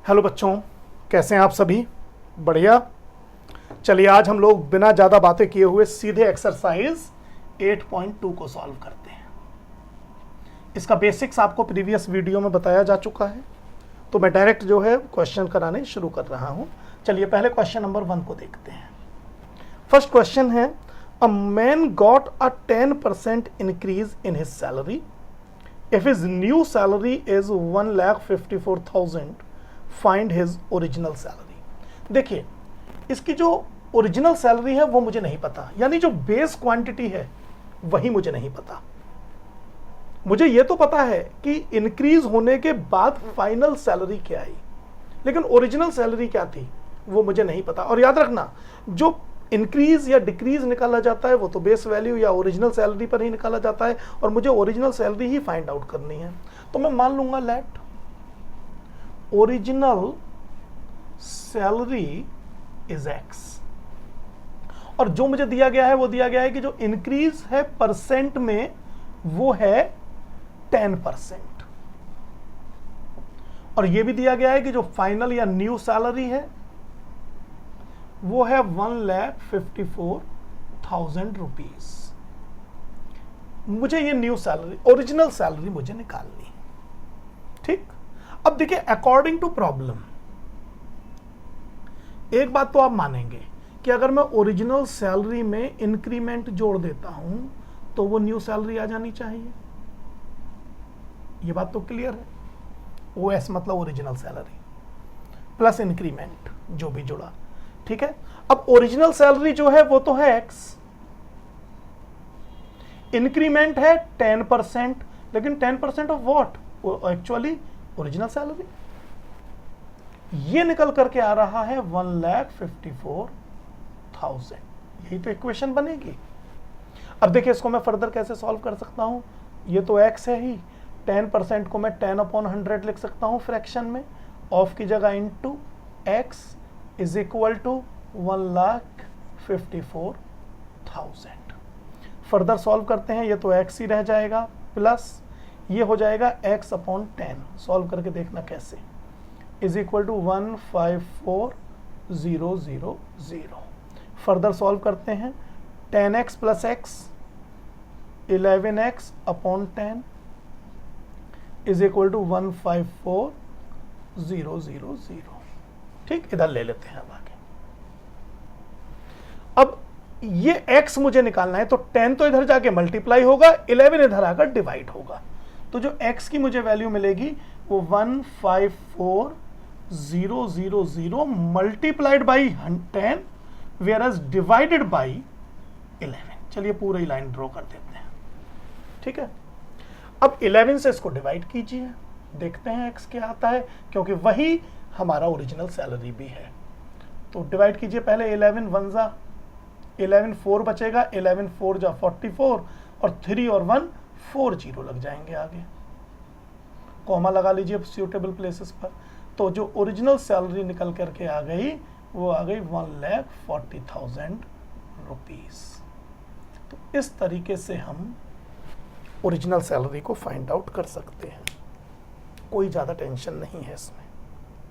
Hello बच्चों, कैसे हैं आप सभी? बढ़िया। चलिए आज हम लोग बिना ज़्यादा बातें किए हुए सीधे एक्सरसाइज 8.2 को सॉल्व करते हैं। इसका बेसिक्स आपको प्रीवियस वीडियो में बताया जा चुका है, तो मैं डायरेक्ट जो है क्वेश्चन कराने शुरू कर रहा हूं। चलिए पहले क्वेश्चन नंबर 1 को देखते हैं। फर्स्ट क्वेश्चन है, a man got a 10% increase in his salary if his new salary is 1,54,000, find his original salary। देखिए, इसकी जो ओरिजिनल सैलरी है वो मुझे नहीं पता, यानी जो बेस क्वांटिटी है वही मुझे नहीं पता। मुझे ये तो पता है कि इंक्रीज होने के बाद फाइनल सैलरी क्या आई, लेकिन ओरिजिनल सैलरी क्या थी वो मुझे नहीं पता। और याद रखना, जो इंक्रीज या डिक्रीज निकाला जाता है वो तो बेस वैल्यू या ओरिजिनल सैलरी पर ही निकाला जाता है, और मुझे ओरिजिनल सैलरी ही फाइंड आउट करनी है। तो मैं मान लूंगा let original salary is x, और जो मुझे दिया गया है वो दिया गया है कि जो इंक्रीज है परसेंट में वो है 10%, और ये भी दिया गया है कि जो फाइनल या न्यू सैलरी है वो है 1,54,000 रुपीज। मुझे ये न्यू सैलरी, ओरिजिनल सैलरी मुझे निकालनी। ठीक, अब देखिए अकॉर्डिंग टू प्रॉब्लम, एक बात तो आप मानेंगे कि अगर मैं ओरिजिनल सैलरी में इंक्रीमेंट जोड़ देता हूं तो वो न्यू सैलरी आ जानी चाहिए। ये बात तो क्लियर है। ओएस मतलब ओरिजिनल सैलरी प्लस इंक्रीमेंट जो भी जुड़ा, ठीक है। अब ओरिजिनल सैलरी जो है वो तो है एक्स, इंक्रीमेंट है 10%, लेकिन 10% of what? Actually original salary. ये निकल करके आ रहा है 1,54,000। यही तो इक्वेशन बनेगी। अब देखिए इसको मैं फर्दर कैसे सॉल्व कर सकता हूं। ये तो एक्स है ही, 10% को मैं 10/100 लिख सकता हूं फ्रैक्शन में, ऑफ की जगह into x is equal to 1,54,000। Further solve करते हैं, ये तो एक्स ही रह जाएगा, प्लस ये हो जाएगा x/10। सॉल्व करके देखना कैसे, is equal to 154,000। Further solve करते हैं, 10x plus x 11x/10 is equal to 154,000। ठीक, इधर ले लेते हैं अब आगे। अब ये x मुझे निकालना है, तो 10 तो इधर जाके मल्टीप्लाई होगा, 11 इधर आकर डिवाइड होगा, तो जो x की मुझे वैल्यू मिलेगी वो 154,000 multiplied by 10 whereas divided by 11। चलिए पूरी लाइन ड्रॉ कर देते हैं, ठीक है। अब 11 से इसको डिवाइड कीजिए, देखते हैं x क्या आता है, क्योंकि वही हमारा ओरिजिनल सैलरी भी है। तो डिवाइड कीजिए पहले 11 1 जा 11, 4 बचेगा, 11 4 जा 44, और 3 और 1 40 लग जाएंगे आगे। कॉमा लगा लीजिए सूटेबल प्लेसेस पर। तो जो ओरिजिनल सैलरी निकल करके आ गई वो आ गई 1,40,000 रुपीज। तो इस तरीके से हम ओरिजिनल सैलरी को फाइंड आउट कर सकते हैं। कोई ज़्यादा टेंशन नहीं है इसमें,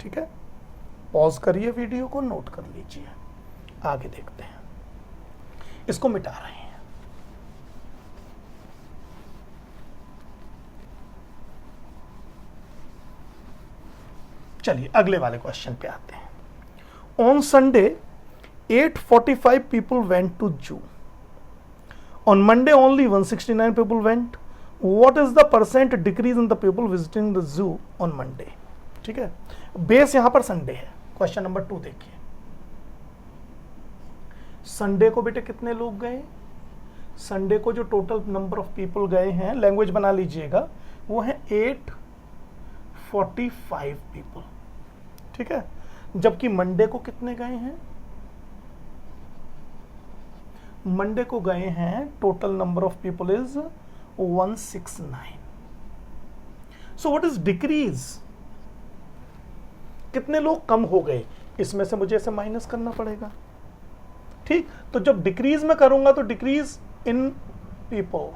ठीक है। पॉज करिए, वीडियो को नोट कर लीजिए, आगे देखते हैं। इसको मिटा रहे हैं। चलिए अगले वाले क्वेश्चन पे आते हैं। On Sunday 845 people went to zoo. On Monday only 169 people went. What is the percent decrease in the people visiting the zoo on Monday? ठीक है, बेस यहां पर संडे है। क्वेश्चन नंबर 2 देखिए, संडे को बेटे कितने लोग गए? संडे को जो टोटल नंबर ऑफ पीपल गए हैं, लैंग्वेज बना लीजिएगा, वो है 845 पीपल, ठीक है। जबकि मंडे को कितने गए हैं? मंडे को गए हैं, total number of people is 169। So what is decrease? कितने लोग कम हो गए? इसमें से मुझे इसे माइनस करना पड़ेगा, ठीक। तो जब डिक्रीज में करूंगा तो decrease in people,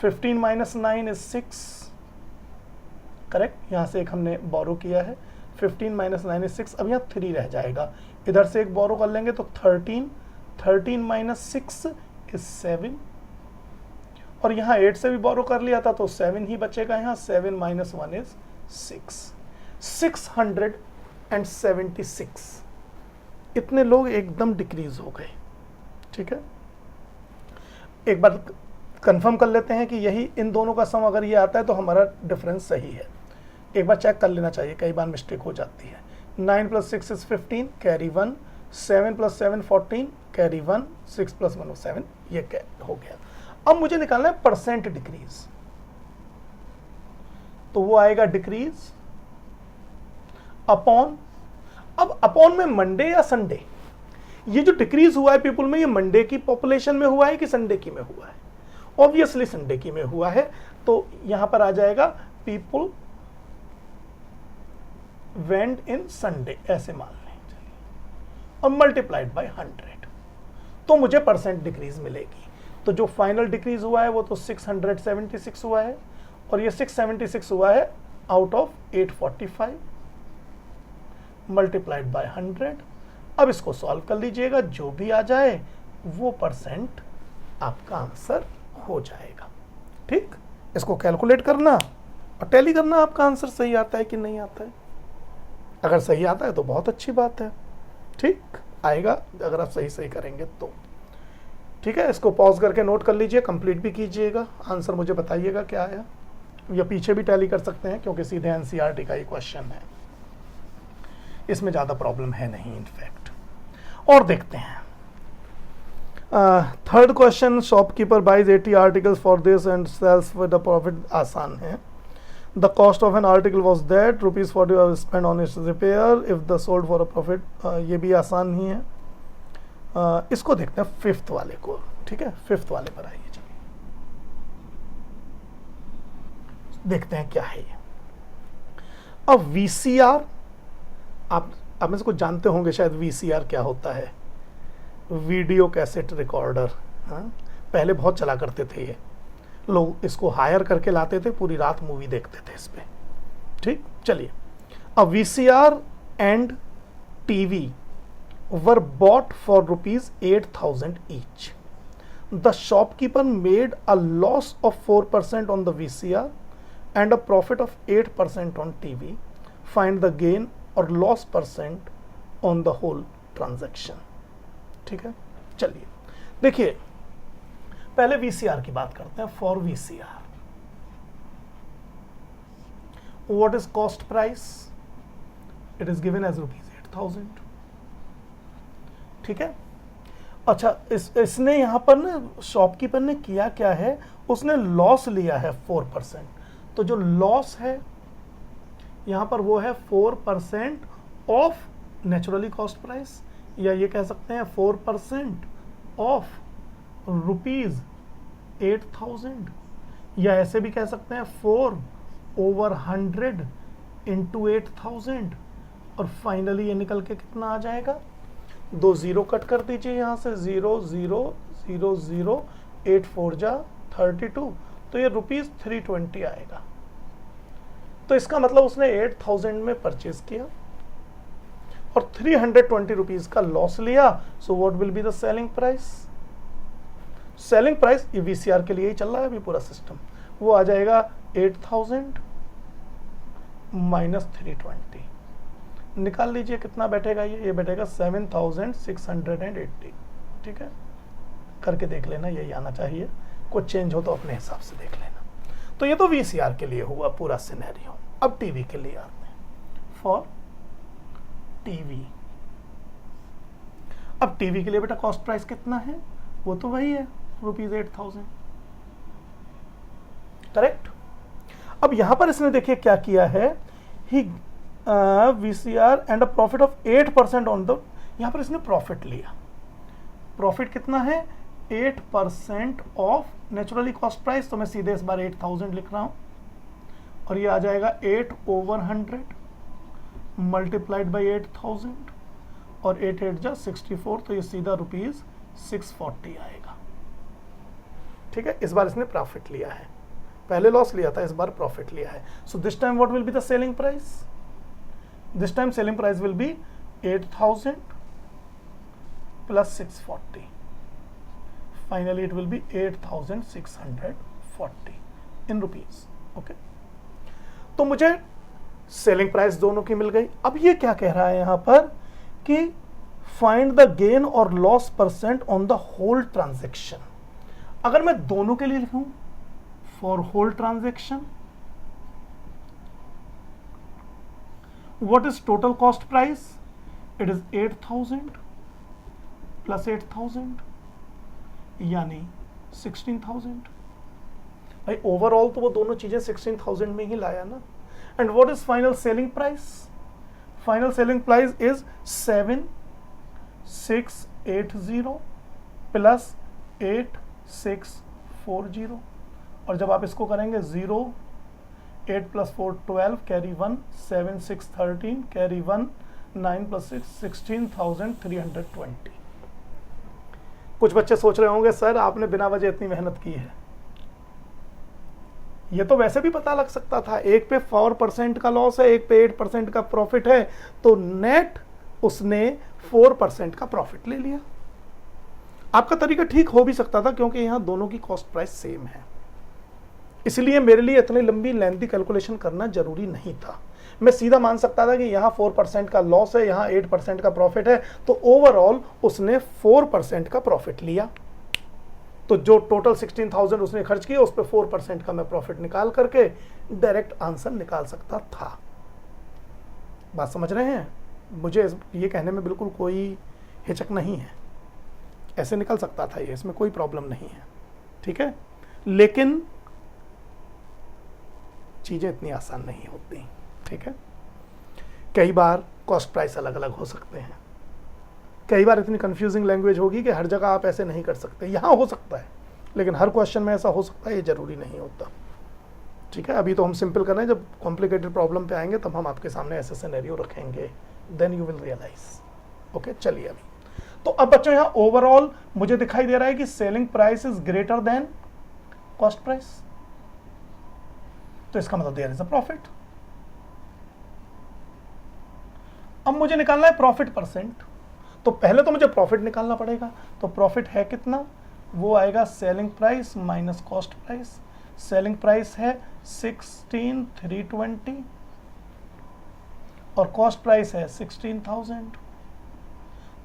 15 - 9 is 6, correct. यहाँ से एक हमने बोरो किया है, 15 माइनस 9 is 6, अब यहाँ 3 रह जाएगा, इधर से एक बोरो कर लेंगे तो 13, 13 माइनस 6 is 7, और यहाँ 8 से भी बोरो कर लिया था तो 7 ही बचेगा, यहाँ 7 माइनस 1 is 6, 676। इतने लोग एकदम डिक्रीज हो गए। ठीक है, एक बार कंफर्म कर लेते हैं कि यही इन दोनों का सम अगर ये आता है तो हमारा डिफरेंस सही है। एक बार चेक कर लेना चाहिए, कई बार मिस्टेक हो जाती है। 9 + 6 is 15, कैरी 1, 7 + 7 14, कैरी 1, 6 + 1 7, ये हो गया। अब मुझे निकालना है परसेंट डिक्रीज, तो वो आएगा डिक्रीज अपॉन, अब अपॉन में मंडे या संडे, ये जो डिक्रीज हुआ है पीपल में, ये मंडे की पॉपुलेशन में हुआ है कि संडे की में हुआ है? ऑब्वियसली संडे की में हुआ है, तो यहां पर आ जाएगा पीपल वेंट इन संडे, ऐसे मान लें, और मल्टीप्लाइड बाय 100, तो मुझे परसेंट डिक्रीज मिलेगी। तो जो फाइनल डिक्रीज हुआ है वो तो 676 हुआ है, और ये 676 हुआ है आउट ऑफ 845 मल्टीप्लाइड बाय 100। अब इसको सॉल्व कर लीजिएगा, जो भी आ जाए वो परसेंट आपका आंसर हो जाएगा। ठीक, इसको कैलकुलेट करना और टैली करना, आपका आंसर सही आता है कि नहीं आता है। अगर सही आता है तो बहुत अच्छी बात है, ठीक आएगा अगर आप सही सही करेंगे तो। ठीक है, इसको पॉज करके नोट कर लीजिए, कंप्लीट भी कीजिएगा, आंसर मुझे बताइएगा क्या आया, या पीछे भी टैली कर सकते हैं क्योंकि सीधे एनसीईआरटी का ही क्वेश्चन है, इसमें ज़्यादा प्रॉब्लम है नहीं इनफैक्ट। और देखते हैं third question, shopkeeper buys 80 articles for this and sells with a profit. आसान है। The cost of an article was that ₹40 spend on its repair if the sold for a profit. ये भी आसान ही है। इसको देखते हैं फिफ्थ वाले को। ठीक है, फिफ्थ वाले पर आइए, चलिए देखते हैं क्या है ये। अब VCR, आप में से कुछ जानते होंगे शायद VCR क्या होता है, वीडियो कैसेट रिकॉर्डर। हाँ, पहले बहुत चला करते थे ये लोग, इसको हायर करके लाते थे, पूरी रात मूवी देखते थे इस पे। ठीक, चलिए, अब VCR and TV were bought for ₹8,000 each. The shopkeeper made a loss of 4% on the VCR and a profit of 8% on TV. Find the gain or loss percent on the whole transaction. ठीक है, चलिए देखिए, पहले VCR की बात करते हैं। For VCR, what is cost price? It is given as ₹8,000. ठीक है, अच्छा, इसने यहाँ पर ना शॉपकीपर ने किया क्या है, उसने लॉस लिया है 4%। तो जो लॉस है यहाँ पर वो है 4% ऑफ नेचुरली कॉस्ट प्राइस, या ये कह सकते हैं 4% ऑफ ₹8,000, या ऐसे भी कह सकते हैं 4/100 इंटू 8,000, और फाइनली ये निकल के कितना आ जाएगा, 2 0 कट कर दीजिए यहाँ से, 0 0 0 0, 8 4 जा 32, तो ये ₹320 आएगा। तो इसका मतलब उसने 8,000 में परचेज किया और ₹320 का लॉस लिया। So what will be the selling price? Selling price ये VCR के लिए ही चल रहा है अभी पूरा सिस्टम, वो आ जाएगा 8,000 माइनस 320, निकाल लीजिए कितना बैठेगा, ये बैठेगा 7,680। ठीक है, करके देख लेना, यही आना चाहिए, कुछ चेंज हो तो अपने हिसाब से देख लेना। तो ये तो VCR के लिए हुआ पूरा सिनेरियो। अब TV के लिए आते हैं। फॉर TV, अब TV के लिए बेटा कॉस्ट प्राइस कितना है, वो तो वही है ₹8,000, करेक्ट। अब यहां पर इसने देखिए क्या किया है, ही VCR and a profit of 8% on the, यहां पर इसने प्रॉफिट लिया। प्रॉफिट कितना है, 8% ऑफ नेचुरली कॉस्ट प्राइस, तो मैं सीधे इस बार 8,000 लिख रहा हूं, और ये आ जाएगा 8/100 मल्टीप्लाइड बाई 8,000, और 8 8 जा 64, तो ये सीधा ₹640 आएगा। ठीक है, इस बार इसने प्रॉफिट लिया है। पहले लॉस लिया था, इस बार प्रॉफिट लिया है. So this time what will be the selling price? This time selling price will be 8,000 plus 640. Finally it will be 8,640 in rupees. Okay. तो मुझे सेलिंग प्राइस दोनों की मिल गई. अब ये क्या कह रहा है यहां पर कि फाइंड द गेन और loss percent on the whole transaction. अगर मैं दोनों के लिए लिखूं, for whole transaction what is total cost price? It is 8,000 plus 8,000 यानी 16,000. भाई ओवरऑल तो वो दोनों चीजें 16,000 में ही लाया ना. And what is final selling price? Final selling price is 7,680 plus 8,640. और जब आप इसको करेंगे 0, 8 प्लस 4 12, कैरी 1, 7 6 13, कैरी 1, 9 प्लस 6 16,320. कुछ बच्चे सोच रहे होंगे सर आपने बिना वजह इतनी मेहनत की है. ये तो वैसे भी पता लग सकता था. एक पे 4% का लॉस है, एक पे 8% का प्रॉफिट है, तो नेट उसने 4% का प्रॉफिट ले लिया. आपका तरीका ठीक हो भी सकता था क्योंकि यहां दोनों की कॉस्ट प्राइस सेम है. इसलिए मेरे लिए इतनी लंबी लेंथी कैलकुलेशन करना जरूरी नहीं था. मैं सीधा मान सकता था कि यहाँ 4% का लॉस है, यहाँ 8% का प्रॉफिट है, तो ओवरऑल उसने 4% का प्रॉफिट लिया. तो जो टोटल 16,000 उसने खर्च किया उस पर 4% का मैं प्रॉफिट निकाल करके डायरेक्ट आंसर निकाल सकता था. बात समझ रहे हैं? मुझे ये कहने में बिल्कुल कोई हिचक नहीं है. ऐसे निकल सकता था ये, इसमें कोई प्रॉब्लम नहीं है. ठीक है, लेकिन चीजें इतनी आसान नहीं होती. ठीक है, कई बार कॉस्ट प्राइस अलग अलग हो सकते हैं. कई बार इतनी कंफ्यूजिंग लैंग्वेज होगी कि हर जगह आप ऐसे नहीं कर सकते. यहाँ हो सकता है लेकिन हर क्वेश्चन में ऐसा हो सकता है, ये जरूरी नहीं होता. ठीक है, अभी तो हम सिंपल कर रहे हैं. जब कॉम्प्लिकेटेड प्रॉब्लम पे आएंगे तब हम आपके सामने ऐसे सिनेरियो रखेंगे, then you will realise. Okay, चलिए अभी तो अब बच्चों यहाँ ओवरऑल मुझे दिखाई दे रहा है कि selling price is greater than cost price. तो इसका मतलब देयर इज अ प्रॉफिट. अब मुझे निकालना है प्रॉफिट परसेंट. तो पहले तो मुझे प्रॉफिट निकालना पड़ेगा. तो प्रॉफिट है कितना? वो आएगा selling price minus cost price. Selling price है 16,320 और कॉस्ट प्राइस है 16,000.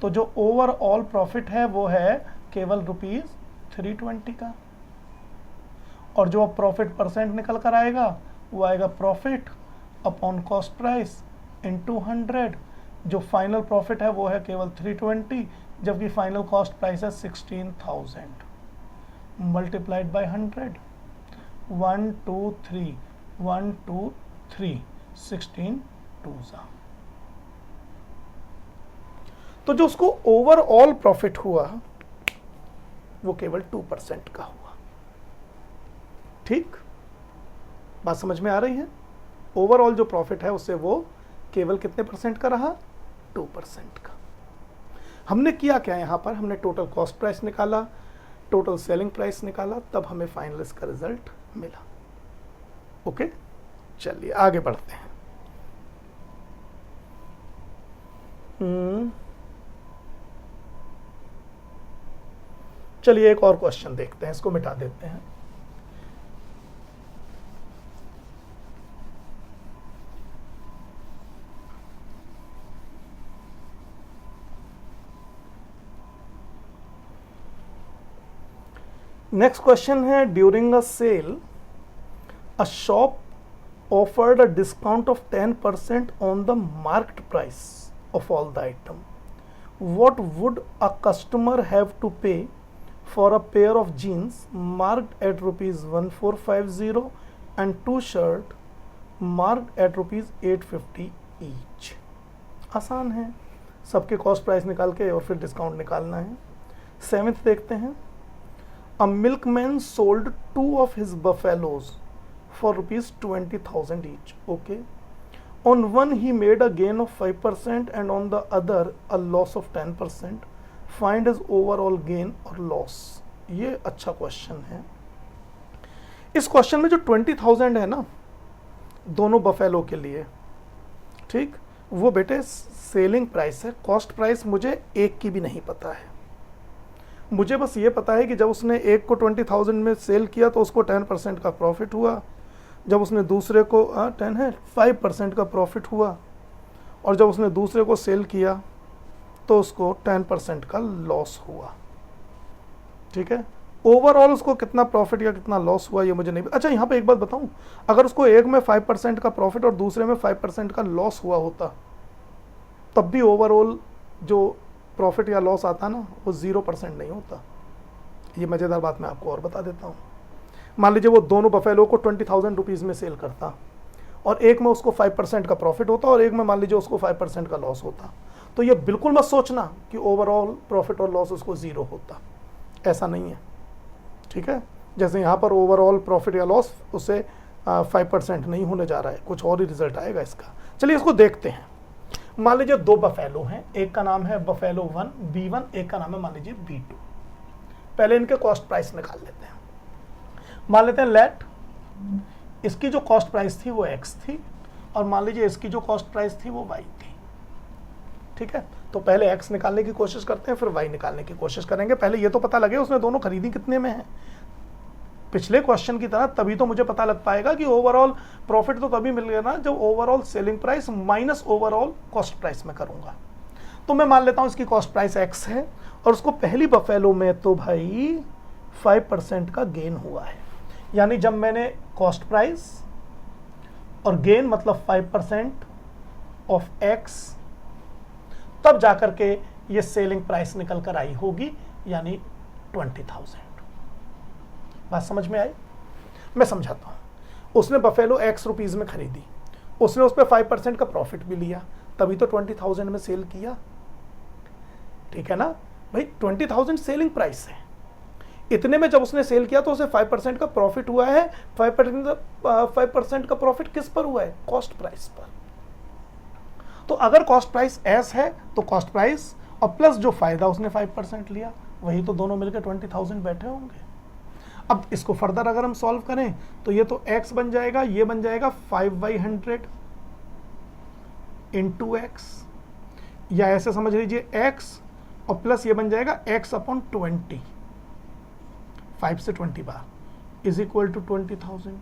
तो जो ओवरऑल प्रॉफिट है वो है केवल ₹320 का. और जो प्रॉफिट परसेंट निकल कर आएगा वो आएगा profit upon cost price into 100. जो फाइनल प्रॉफिट है वो है केवल 320, जबकि फाइनल कॉस्ट प्राइस है 16,000 मल्टीप्लाइड बाय 100. 1 2 3 1 2 3 16 2 तो जो उसको ओवरऑल प्रॉफिट हुआ वो केवल 2% का हुआ. ठीक, बात समझ में आ रही है? ओवरऑल जो प्रॉफिट है उससे वो केवल कितने परसेंट का रहा? 2% का. हमने किया क्या यहां पर? हमने टोटल कॉस्ट प्राइस निकाला, टोटल सेलिंग प्राइस निकाला, तब हमें फाइनल इसका रिजल्ट मिला. ओके, चलिए आगे बढ़ते हैं. चलिए एक और क्वेश्चन देखते हैं, इसको मिटा देते हैं. नेक्स्ट क्वेश्चन है, during a sale a shop offered a discount of 10% on the marked price of all the item. What would a customer have to pay for a pair of jeans marked at ₹1450 and 2 shirt marked at ₹850 each? आसान है, सबके cost price निकाल के और फिर discount निकालना है. 7th देखते हैं. A milkman sold 2 of his buffaloes for ₹20,000 each. Okay. On one he made a gain of 5% and on the other a loss of 10%. Find his overall gain or loss. ये अच्छा question है. इस question में जो 20,000 है ना दोनों buffalo के लिए, ठीक, वो बेटे सेलिंग प्राइस है। कॉस्ट प्राइस मुझे एक की भी नहीं पता है। मुझे बस ये पता है कि जब उसने एक को 20,000 में सेल किया तो उसको 10% का प्रॉफिट हुआ, जब उसने दूसरे को 10 है 5% का प्रॉफिट हुआ, और जब उसने दूसरे को सेल किया तो उसको 10% का लॉस हुआ। ठीक है, ओवरऑल उसको कितना प्रॉफिट या कितना लॉस हुआ ये मुझे नहीं। अच्छा यहाँ पे एक बात बताऊँ, अगर उसको एक में 5% का प्रॉफिट और दूसरे में 5% का लॉस हुआ होता तब भी ओवरऑल जो प्रॉफिट या लॉस आता ना वो 0% नहीं होता। ये मज़ेदार बात मैं आपको और बता देता हूँ। मान लीजिए वो दोनों बफेलो को 20,000 रुपीज़ में सेल करता और एक में उसको 5% का प्रॉफिट होता और एक में मान लीजिए उसको 5% का लॉस होता, तो ये बिल्कुल मत सोचना कि ओवरऑल प्रॉफिट और लॉस उसको 0 होता, ऐसा नहीं है। ठीक है, जैसे यहाँ पर ओवरऑल प्रॉफिट या लॉस उससे 5% नहीं होने जा रहा है, कुछ और ही रिजल्ट आएगा इसका। चलिए इसको देखते हैं। मान लीजिए दो बफेलो हैं, एक का नाम है बफेलो 1 B1, एक का नाम है मान लीजिए B2। पहले इनके कॉस्ट प्राइस निकाल लेते हैं। मान लेते हैं लेट इसकी जो कॉस्ट प्राइस थी वो x थी और मान लीजिए इसकी जो कॉस्ट प्राइस थी वो y थी। ठीक है, तो पहले x निकालने की कोशिश करते हैं फिर y निकालने की कोशिश करेंगे। पहले ये तो पता लगे उसने दोनों खरीदी कितने में है, पिछले क्वेश्चन की तरह, तभी तो मुझे पता लग पाएगा कि ओवरऑल प्रॉफिट तो तभी मिलेगा ना जब overall selling price minus overall cost price में करूंगा। तो मैं मान लेता हूं इसकी कॉस्ट प्राइस x है और उसको पहली बफेलो में तो भाई 5% का गेन हुआ है, यानी जब मैंने कॉस्ट प्राइस और गेन मतलब 5% ऑफ x, तब जाकर के ये सेलिंग प्राइस निकल कर आई होगी, यानी 20,000। बात समझ में आई? मैं समझाता हूं। उसने बफेलो x रुपीज में खरीदी, उसने उस पर 5% का प्रॉफिट भी लिया, तभी तो 20,000 में सेल किया। ठीक है ना भाई, 20,000 सेलिंग प्राइस है। इतने में जब उसने सेल किया तो उसे 5% का प्रॉफिट हुआ है। 5% का प्रॉफिट किस पर हुआ है? कॉस्ट प्राइस पर। तो अगर कॉस्ट प्राइस एस है तो कॉस्ट प्राइस और प्लस जो फायदा उसने 5% लिया, वही तो दोनों मिलकर 20,000 बैठे होंगे। अब इसको फर्दर अगर हम सॉल्व करें तो ये तो x बन जाएगा, ये बन जाएगा 5/100 इंटू x, या ऐसे समझ लीजिए x और प्लस ये बन जाएगा x/20, 5 से 20 बार इज इक्वल टू 20,000।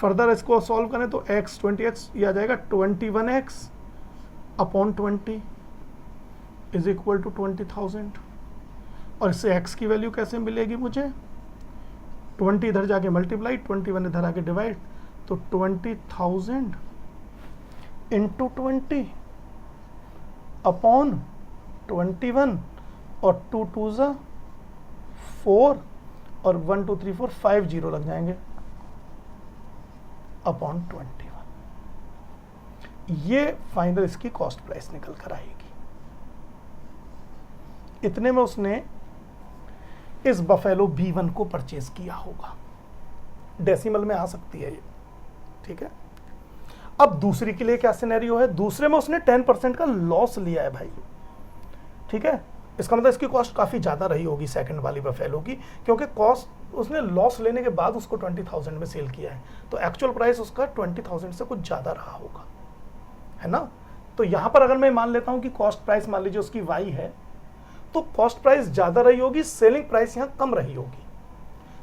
फर्दर इसको सॉल्व करें तो x 20x ये आ जाएगा 21x/20 इज इक्वल टू 20,000। और इससे x की वैल्यू कैसे मिलेगी मुझे? 20 इधर जाके मल्टीप्लाई, 21 इधर आके डिवाइड, तो 20,000 इंटू 20 अपॉन 21 और 2 2 ज़ा 4 और 1 2 3 4 5 जीरो लग जाएंगे अपॉन 21। ये फाइनल इसकी कॉस्ट प्राइस निकल कर आएगी। इतने में उसने इस बफेलो B1 को परचेज किया होगा। डेसिमल में आ सकती है ये। ठीक है, अब दूसरी के लिए क्या सिनेरियो है? दूसरे में उसने 10% का लॉस लिया है भाई। ठीक है, इसका मतलब इसकी कॉस्ट काफी ज्यादा रही होगी सेकंड वाली बफेलो की, क्योंकि कॉस्ट उसने लॉस लेने के बाद उसको 20,000 में सेल किया है, तो एक्चुअल प्राइस उसका 20,000 से कुछ ज्यादा रहा होगा, है ना। तो यहां पर अगर मैं मान लेता हूं कि कॉस्ट प्राइस मान लीजिए उसकी y है, तो कॉस्ट प्राइस ज्यादा रही होगी, सेलिंग प्राइस यहां कम रही होगी।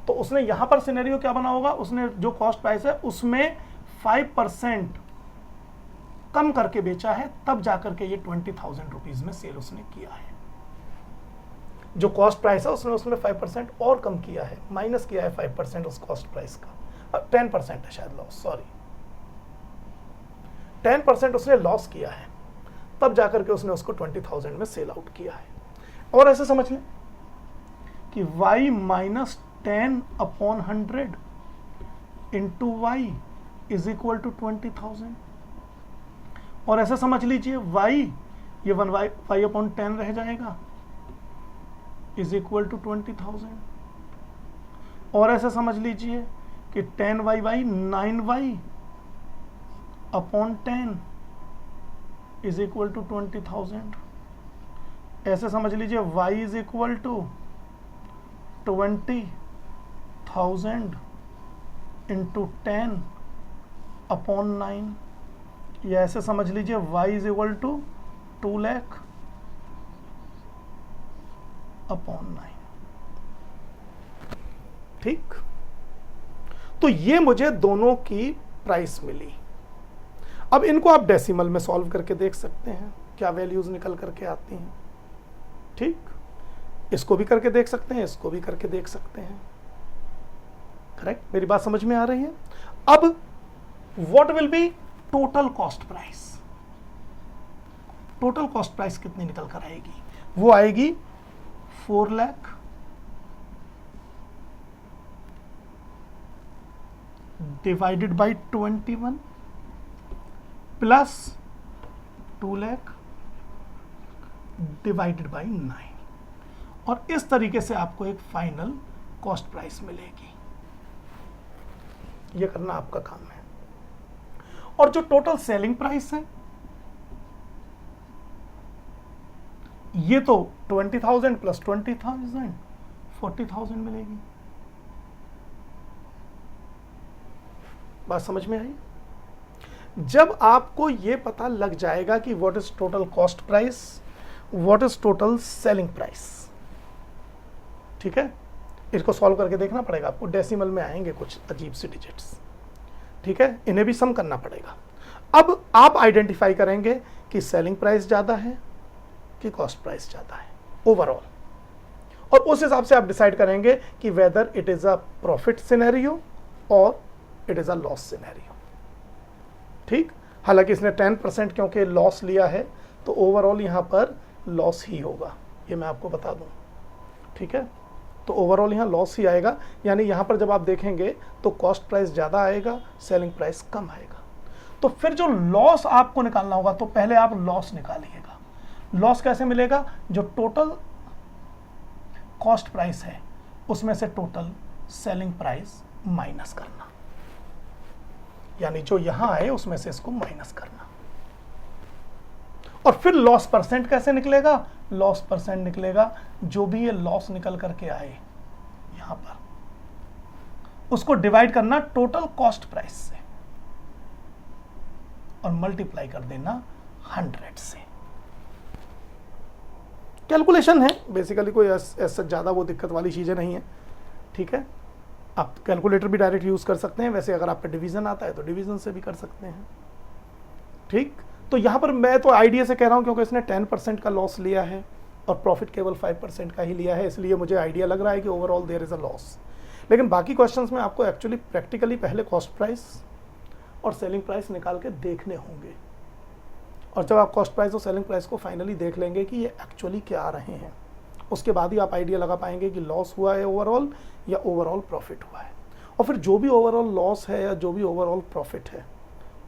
तो उसने यहां पर सिनेरियो क्या बना होगा? उसने जो कॉस्ट प्राइस है उसमें 5% कम करके बेचा है, तब जाकर के ये 20,000 रुपीज में सेल उसने किया है। जो कॉस्ट प्राइस है उसमें 5% और कम किया है, माइनस किया है 5% उस कॉस्ट प्राइस का। 10% है शायद लॉस, सॉरी 10% उसने लॉस किया है, तब जाकर के उसने उसको 20,000 में सेल आउट किया है। और ऐसे समझ लें कि y minus 10/100 into y is equal to 20,000। और ऐसे समझ लीजिए y ये 1y/10 रह जाएगा इज इक्वल टू 20,000। और ऐसे समझ लीजिए कि 10y 9y/10 is equal to 20,000। ऐसे समझ लीजिए y is equal to 20,000 into 10 upon 9, या ऐसे समझ लीजिए y is equal to 2 lakh upon 9। ठीक, तो ये मुझे दोनों की प्राइस मिली। अब इनको आप डेसिमल में सॉल्व करके देख सकते हैं क्या वैल्यूज निकल करके आती हैं। ठीक, इसको भी करके देख सकते हैं, इसको भी करके देख सकते हैं। करेक्ट, मेरी बात समझ में आ रही है। अब what will be total cost price? Total cost price कितनी निकल कर आएगी? वो आएगी 4 lakh divided by 21 plus 2 lakh divided by 9, और इस तरीके से आपको एक फाइनल कॉस्ट प्राइस मिलेगी। ये करना आपका काम है। और जो टोटल सेलिंग प्राइस है ये तो 20,000 प्लस 20,000 40,000 मिलेगी। बात समझ में आई? जब आपको ये पता लग जाएगा कि what is total cost price, what is total selling price, ठीक है, इसको सॉल्व करके देखना पड़ेगा आपको। डेसिमल में आएंगे कुछ अजीब सी डिजिट्स, ठीक है, इन्हें भी सम करना पड़ेगा। अब आप आइडेंटिफाई करेंगे कि सेलिंग प्राइस ज्यादा है कि कॉस्ट प्राइस ज्यादा है ओवरऑल, और उस हिसाब से आप डिसाइड करेंगे कि whether it is a profit scenario और it is a loss scenario. ठीक, हालांकि इसने 10% क्योंकि लॉस लिया है तो ओवरऑल यहां पर लॉस ही होगा, ये मैं आपको बता दूं। ठीक है, तो ओवरऑल यहाँ लॉस ही आएगा, यानी यहाँ पर जब आप देखेंगे तो कॉस्ट प्राइस ज़्यादा आएगा, सेलिंग प्राइस कम आएगा। तो फिर जो लॉस आपको निकालना होगा, तो पहले आप लॉस निकालिएगा। लॉस कैसे मिलेगा? जो टोटल कॉस्ट प्राइस है उसमें से टोटल सेलिंग प्राइस माइनस करना, यानी जो यहां आए उसमें से इसको माइनस करना। और फिर लॉस परसेंट कैसे निकलेगा? लॉस परसेंट निकलेगा जो भी ये लॉस निकल करके आए यहां पर, उसको डिवाइड करना टोटल कॉस्ट प्राइस से और मल्टीप्लाई कर देना 100 से। कैलकुलेशन है बेसिकली, कोई ऐसा ज्यादा वो दिक्कत वाली चीजें नहीं है। ठीक है, आप कैलकुलेटर भी डायरेक्ट यूज कर सकते हैं, वैसे अगर आपका डिवीजन आता है तो डिवीजन से भी कर सकते हैं। ठीक, तो यहां पर मैं तो आइडिया से कह रहा हूं क्योंकि इसने 10% का लॉस लिया है और प्रॉफिट केवल 5% का ही लिया है, इसलिए मुझे आइडिया लग रहा है कि overall there is a loss. लेकिन बाकी क्वेश्चंस में आपको एक्चुअली प्रैक्टिकली पहले कॉस्ट प्राइस और सेलिंग प्राइस निकाल के देखने होंगे, और जब आप कॉस्ट प्राइस और सेलिंग प्राइस को फाइनली देख लेंगे कि ये एक्चुअली क्या आ रहे हैं, उसके बाद ही आप आइडिया लगा पाएंगे कि लॉस हुआ है ओवरऑल या ओवरऑल प्रॉफिट हुआ है। और फिर जो भी ओवरऑल लॉस है या जो भी ओवरऑल प्रॉफिट है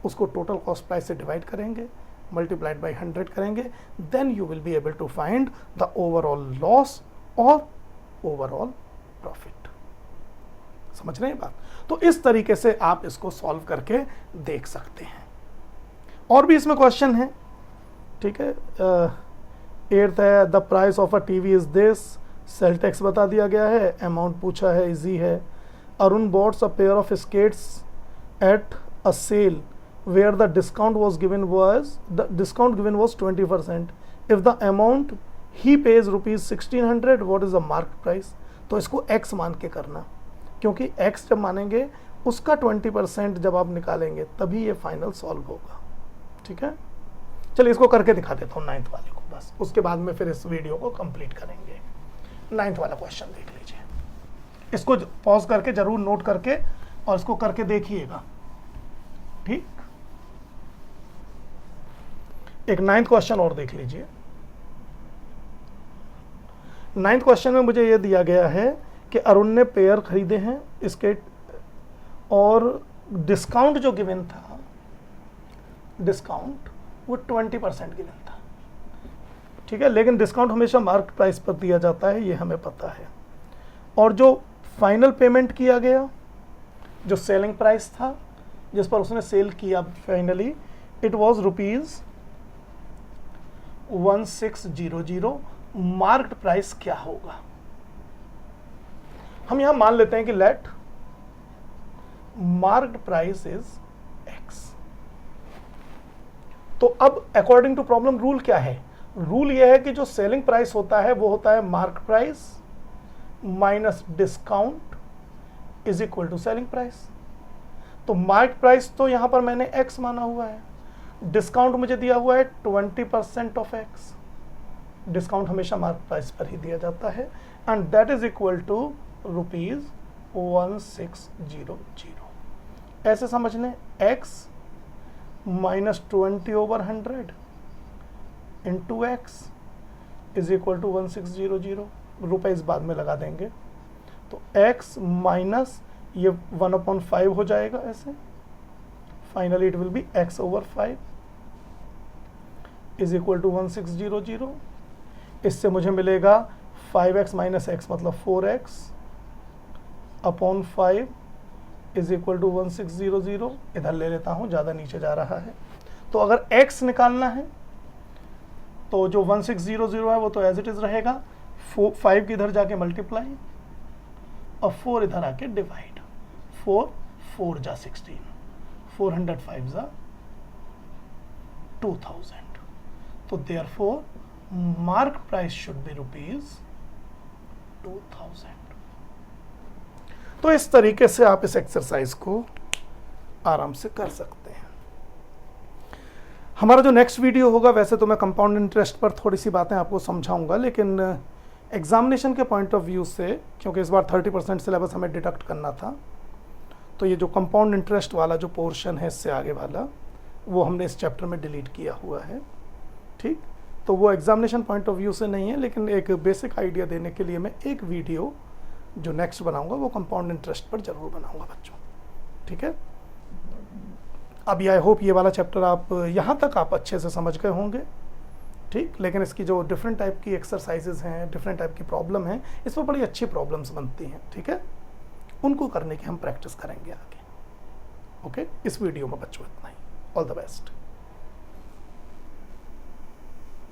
उसको टोटल कॉस्ट प्राइस से डिवाइड करेंगे, मल्टीप्लाइड बाई 100 करेंगे, then you will be able to find the overall loss और ओवरऑल प्रॉफिट। समझ रहे हैं बात? तो इस तरीके से आप इसको सॉल्व करके देख सकते हैं। और भी इसमें क्वेश्चन है, ठीक है। 8th है, the price of a TV is this, sale tax बता दिया गया है, अमाउंट पूछा है, इजी है। Arun bought a pair of skates at a sale where the discount given was 20%. If the amount he pays rupees 1600, what is the market price? तो इसको x मान के करना, क्योंकि x जब मानेंगे उसका 20% जब आप निकालेंगे तभी ये फाइनल सॉल्व होगा। ठीक है, चलिए इसको करके दिखा देता हूँ 9th वाले को, बस उसके बाद में फिर इस वीडियो को कंप्लीट करेंगे। 9th वाला क्वेश्चन देख लीजिए, इसको पॉज करके जरूर नोट करके और इसको करके देखिएगा। ठीक, एक 9th क्वेश्चन और देख लीजिए। 9th क्वेश्चन में मुझे यह दिया गया है कि अरुण ने पेयर खरीदे हैं इसके, और डिस्काउंट जो गिवन था, डिस्काउंट वो 20% गिवन था। ठीक है, लेकिन डिस्काउंट हमेशा मार्केट प्राइस पर दिया जाता है, ये हमें पता है। और जो फाइनल पेमेंट किया गया, जो सेलिंग प्राइस था जिस पर उसने सेल किया finally, it was ₹1600, marked price क्या होगा। हम यहां मान लेते हैं कि let marked price is x. तो अब अकॉर्डिंग टू प्रॉब्लम रूल क्या है? रूल यह है कि जो सेलिंग प्राइस होता है वो होता है mark price minus discount is equal to selling price. तो मार्क प्राइस तो यहां पर मैंने x माना हुआ है, डिस्काउंट मुझे दिया हुआ है 20% ऑफ x। डिस्काउंट हमेशा मार्क प्राइस पर ही दिया जाता है and that is equal to ₹1600। ऐसे समझ लें x minus 20/100 into x is equal to 1600। रुपए इस बाद में लगा देंगे तो x माइनस ये 1/5 हो जाएगा ऐसे, finally it will be x/5 is equal to 1600। इससे मुझे मिलेगा 5x माइनस x मतलब 4x upon 5 is equal to 1600। इधर ले लेता हूं, ज्यादा नीचे जा रहा है। तो अगर x निकालना है तो जो 1600 है वो तो एज इट इज रहेगा, 5 की इधर जाके मल्टीप्लाई और 4 इधर आके डिवाइड। 4 जा 16, 405 जा 2000। तो therefore mark price should be ₹2000। तो इस तरीके से आप इस एक्सरसाइज को आराम से कर सकते हैं। हमारा जो नेक्स्ट वीडियो होगा, वैसे तो मैं कंपाउंड इंटरेस्ट पर थोड़ी सी बातें आपको समझाऊंगा, लेकिन एग्जामिनेशन के पॉइंट ऑफ व्यू से, क्योंकि इस बार 30% सिलेबस हमें डिडक्ट करना था, तो ये जो कंपाउंड इंटरेस्ट वाला जो पोर्शन है इससे आगे वाला, वो हमने इस चैप्टर में डिलीट किया हुआ है। ठीक, तो वो एग्जामिनेशन पॉइंट ऑफ व्यू से नहीं है, लेकिन एक बेसिक आइडिया देने के लिए मैं एक वीडियो जो नेक्स्ट बनाऊंगा वो कंपाउंड इंटरेस्ट पर जरूर बनाऊंगा बच्चों। ठीक है, अभी आई होप ये वाला चैप्टर आप यहाँ तक आप अच्छे से समझ गए होंगे। ठीक, लेकिन इसकी जो डिफरेंट टाइप की एक्सरसाइजेज हैं, डिफरेंट टाइप की प्रॉब्लम हैं, इस पर बड़ी अच्छी प्रॉब्लम्स बनती हैं। ठीक है, उनको करने की हम प्रैक्टिस करेंगे आगे। ओके, इस वीडियो में बच्चों इतना ही। All the best.